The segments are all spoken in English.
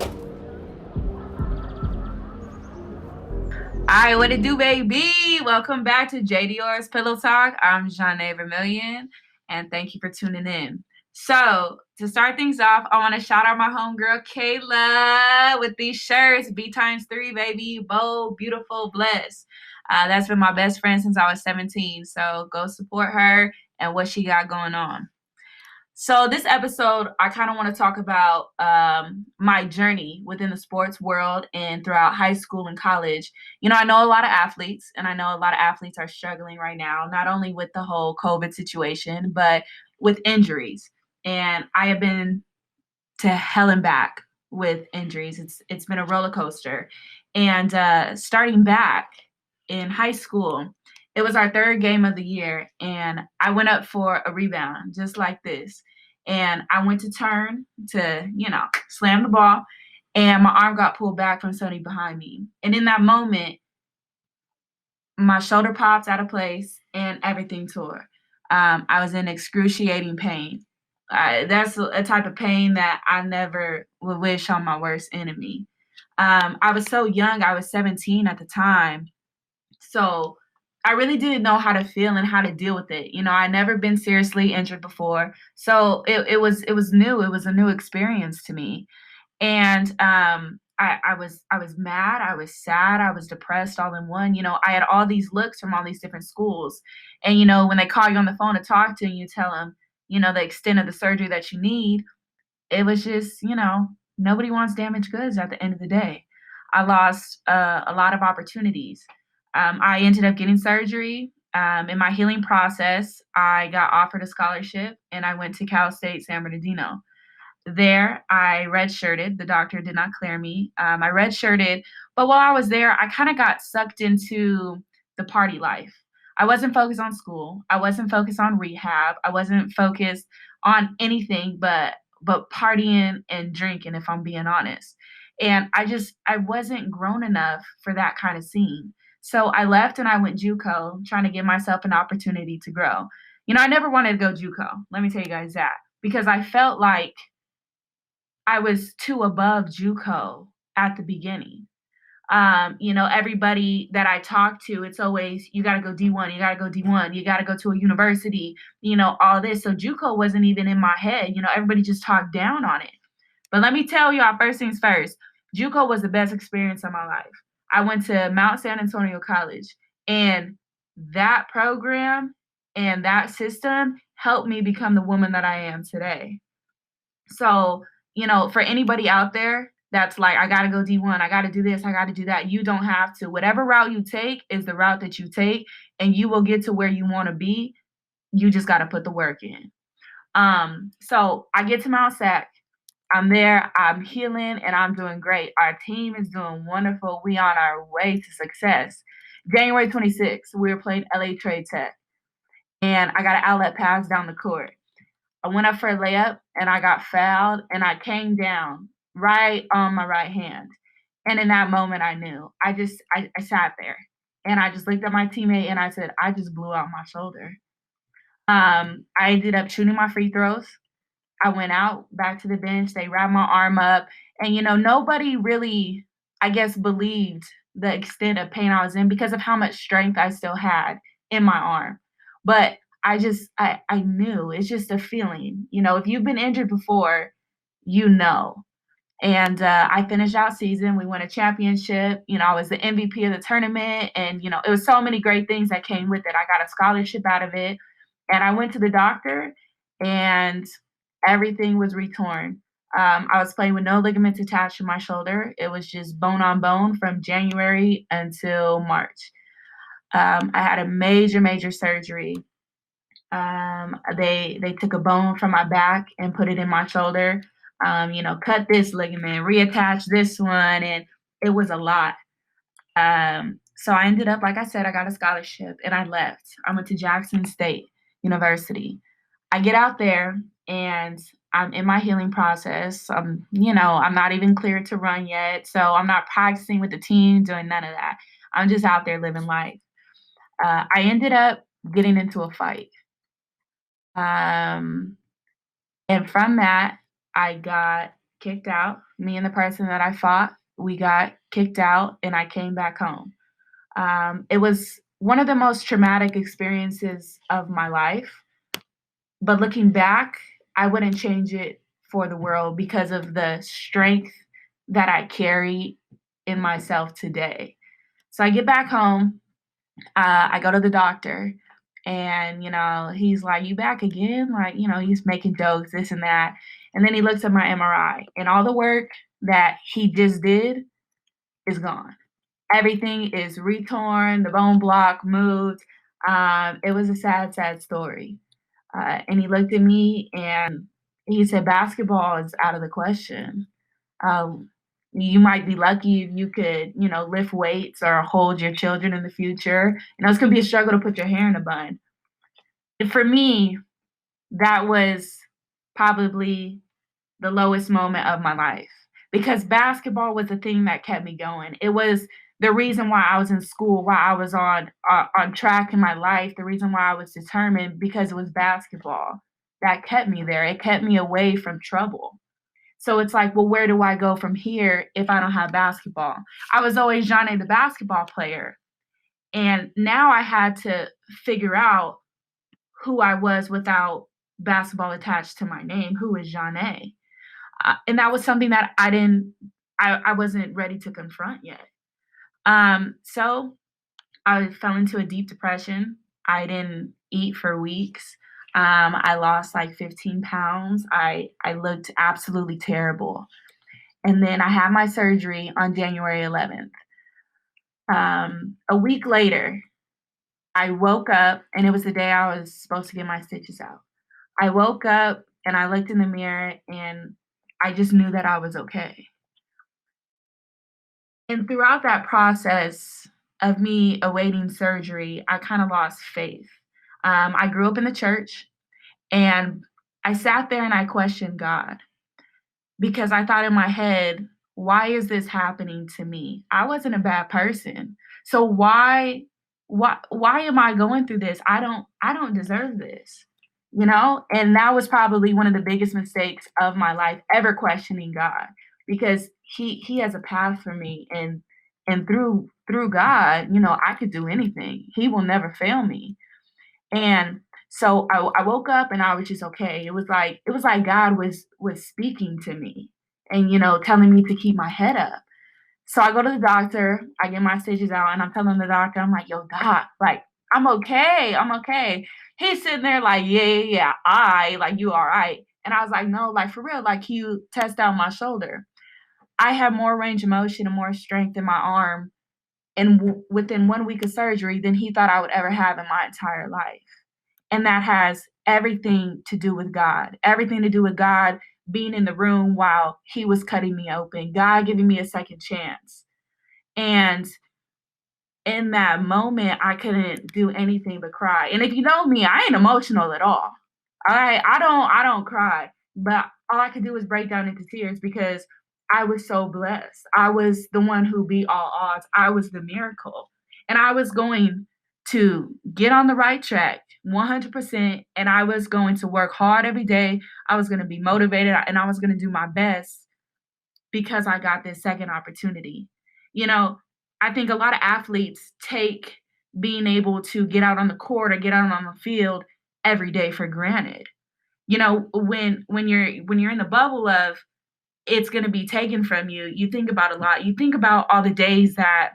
Alright, what it do, baby? Welcome back to JDR's Pillow Talk. I'm Jon'Nae Vermillion, and thank you for tuning in. So, to start things off, I want to shout out my homegirl Kayla with these shirts. B times three, baby. Bold, beautiful, blessed. That's been my best friend since I was 17. So, go support her and what she got going on. So this episode, I kind of want to talk about my journey within the sports world and throughout high school and college. I know a lot of athletes, and I know a lot of athletes are struggling right now, not only with the whole COVID situation, but with injuries. And I have been to hell and back with injuries. It's been a roller coaster. And starting back in high school, it was our third game of the year, and I went up for a rebound just like this. And I went to turn to, slam the ball, and my arm got pulled back from somebody behind me. And in that moment, my shoulder popped out of place and everything tore. I was in excruciating pain. That's a type of pain that I never would wish on my worst enemy. I was so young. I was 17 at the time. So I really didn't know how to feel and how to deal with it. I never been seriously injured before. So it was new. It was a new experience to me. And I was mad, I was sad, I was depressed all in one. I had all these looks from all these different schools. And when they call you on the phone to talk to you, tell them, the extent of the surgery that you need, it was just, nobody wants damaged goods at the end of the day. I lost a lot of opportunities. I ended up getting surgery. In my healing process, I got offered a scholarship and I went to Cal State San Bernardino. There, I redshirted. The doctor did not clear me. I redshirted, but while I was there, I kind of got sucked into the party life. I wasn't focused on school. I wasn't focused on rehab. I wasn't focused on anything but partying and drinking, if I'm being honest. And I wasn't grown enough for that kind of scene. So I left and I went JUCO, trying to give myself an opportunity to grow. I never wanted to go JUCO. Let me tell you guys that, because I felt like I was too above JUCO at the beginning. Everybody that I talk to, it's always, you got to go D1, you got to go D1, you got to go to a university, all this. So JUCO wasn't even in my head. Everybody just talked down on it. But let me tell y'all, first things first, JUCO was the best experience of my life. I went to Mount San Antonio College, and that program and that system helped me become the woman that I am today. So, for anybody out there that's like, I got to go D1, I got to do this, I got to do that, you don't have to. Whatever route you take is the route that you take, and you will get to where you want to be. You just got to put the work in. So I get to Mount Sac. I'm there, I'm healing, and I'm doing great. Our team is doing wonderful. We on our way to success. January 26th, we were playing LA Trade Tech, and I got an outlet pass down the court. I went up for a layup and I got fouled and I came down right on my right hand. And in that moment, I knew. I sat there and I just looked at my teammate and I said, I just blew out my shoulder. I ended up shooting my free throws. I went out back to the bench. They wrapped my arm up. And, nobody really, I guess, believed the extent of pain I was in because of how much strength I still had in my arm. But I knew. It's just a feeling. If you've been injured before, you know. And I finished out season. We won a championship. I was the MVP of the tournament. And, it was so many great things that came with it. I got a scholarship out of it. And I went to the doctor, and everything was retorn. I was playing with no ligaments attached to my shoulder. It was just bone on bone from January until March. I had a major, major surgery. They took a bone from my back and put it in my shoulder. Cut this ligament, reattach this one, and it was a lot. So I ended up, like I said, I got a scholarship and I left. I went to Jackson State University. I get out there and I'm in my healing process. I'm not even cleared to run yet. So I'm not practicing with the team, doing none of that. I'm just out there living life. I ended up getting into a fight. And from that, I got kicked out. Me and the person that I fought, we got kicked out, and I came back home. It was one of the most traumatic experiences of my life. But looking back, I wouldn't change it for the world because of the strength that I carry in myself today. So I get back home, I go to the doctor, and he's like, "You back again?" Like, he's making jokes, this and that. And then he looks at my MRI, and all the work that he just did is gone. Everything is retorn, the bone block moved. It was a sad, sad story. And he looked at me and he said, "Basketball is out of the question. Um, you might be lucky if you could, lift weights or hold your children in the future. It's going to be a struggle to put your hair in a bun." And for me, that was probably the lowest moment of my life because basketball was the thing that kept me going. It was the reason why I was in school, why I was on track in my life, the reason why I was determined, because it was basketball that kept me there. It kept me away from trouble. So it's like, well, where do I go from here if I don't have basketball? I was always Jon'Nae the basketball player. And now I had to figure out who I was without basketball attached to my name. Who is Jon'Nae? And that was something that I wasn't ready to confront yet. So I fell into a deep depression. I didn't eat for weeks. I lost like 15 pounds. I looked absolutely terrible. And then I had my surgery on January 11th. A week later, I woke up, and it was the day I was supposed to get my stitches out. I woke up and I looked in the mirror, and I just knew that I was okay. And throughout that process of me awaiting surgery, I kind of lost faith. I grew up in the church, and I sat there and I questioned God because I thought in my head, why is this happening to me? I wasn't a bad person. So why am I going through this? I don't deserve this. And that was probably one of the biggest mistakes of my life, ever questioning God, because he has a path for me, and through God, I could do anything. He will never fail me. And so I woke up and I was just okay. It was like God was speaking to me and telling me to keep my head up. So I go to the doctor, I get my stitches out, and I'm telling the doctor, I'm like, "Yo, doc, like, I'm okay, I'm okay." He's sitting there like, "Yeah, yeah, yeah, like, you all right?" And I was like, "No, like, for real, like, you test out my shoulder." I have more range of motion and more strength in my arm and within 1 week of surgery than he thought I would ever have in my entire life. And that has everything to do with God, everything to do with God being in the room while he was cutting me open, God giving me a second chance. And in that moment, I couldn't do anything but cry. And if you know me, I ain't emotional at all. All right. I don't cry. But all I could do was break down into tears because I was so blessed. I was the one who beat all odds. I was the miracle. And I was going to get on the right track 100%. And I was going to work hard every day. I was going to be motivated and I was going to do my best because I got this second opportunity. You know, I think a lot of athletes take being able to get out on the court or get out on the field every day for granted. When you're in the bubble of it's going to be taken from you, you think about a lot. You think about all the days that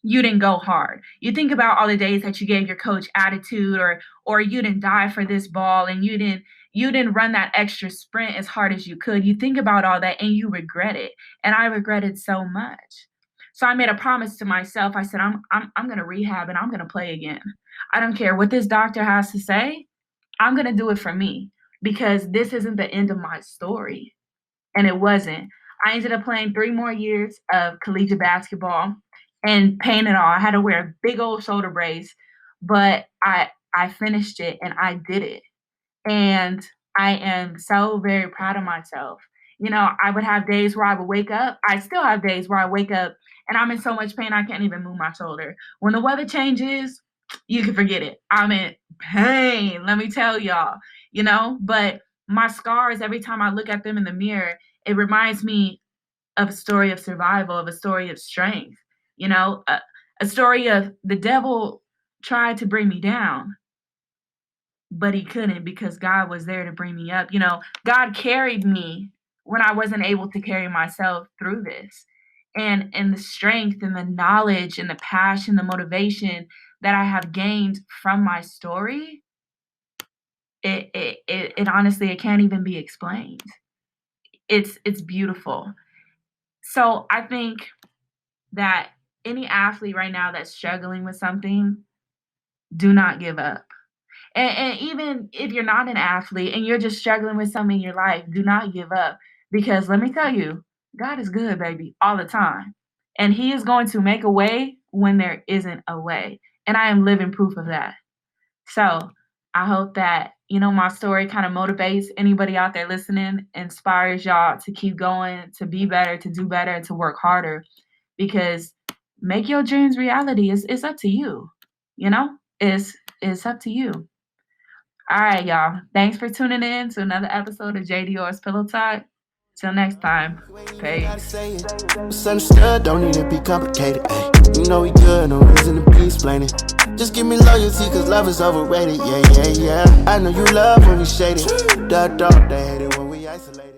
you didn't go hard. You think about all the days that you gave your coach attitude or you didn't die for this ball and you didn't run that extra sprint as hard as you could. You think about all that and you regret it. And I regretted so much. So I made a promise to myself. I said, I'm going to rehab and I'm going to play again. I don't care what this doctor has to say. I'm going to do it for me because this isn't the end of my story. And it wasn't. I ended up playing 3 more years of collegiate basketball and paying it all. I had to wear a big old shoulder brace, but I finished it and I did it. And I am so very proud of myself. I would have days where I would wake up. I still have days where I wake up and I'm in so much pain I can't even move my shoulder. When the weather changes, you can forget it. I'm in pain, let me tell y'all, but my scars, every time I look at them in the mirror, it reminds me of a story of survival, of a story of strength, a story of the devil tried to bring me down, but he couldn't because God was there to bring me up. God carried me when I wasn't able to carry myself through this. And the strength and the knowledge and the passion, the motivation that I have gained from my story, it honestly, it can't even be explained. It's beautiful. So I think that any athlete right now that's struggling with something, do not give up. And even if you're not an athlete and you're just struggling with something in your life, do not give up. Because let me tell you, God is good, baby, all the time. And He is going to make a way when there isn't a way. And I am living proof of that. So I hope that, my story kind of motivates anybody out there listening, inspires y'all to keep going, to be better, to do better, to work harder. Because make your dreams reality. It's up to you. It's up to you. All right, y'all. Thanks for tuning in to another episode of Dior's Pillow Talk. Till next time. Peace. Misunderstood, don't need to be complicated. Ay. You know we good, no reason to be explaining. Just give me loyalty, cause love is overrated. Yeah. I know you love when we shaded. The dog, they hate it when we isolated.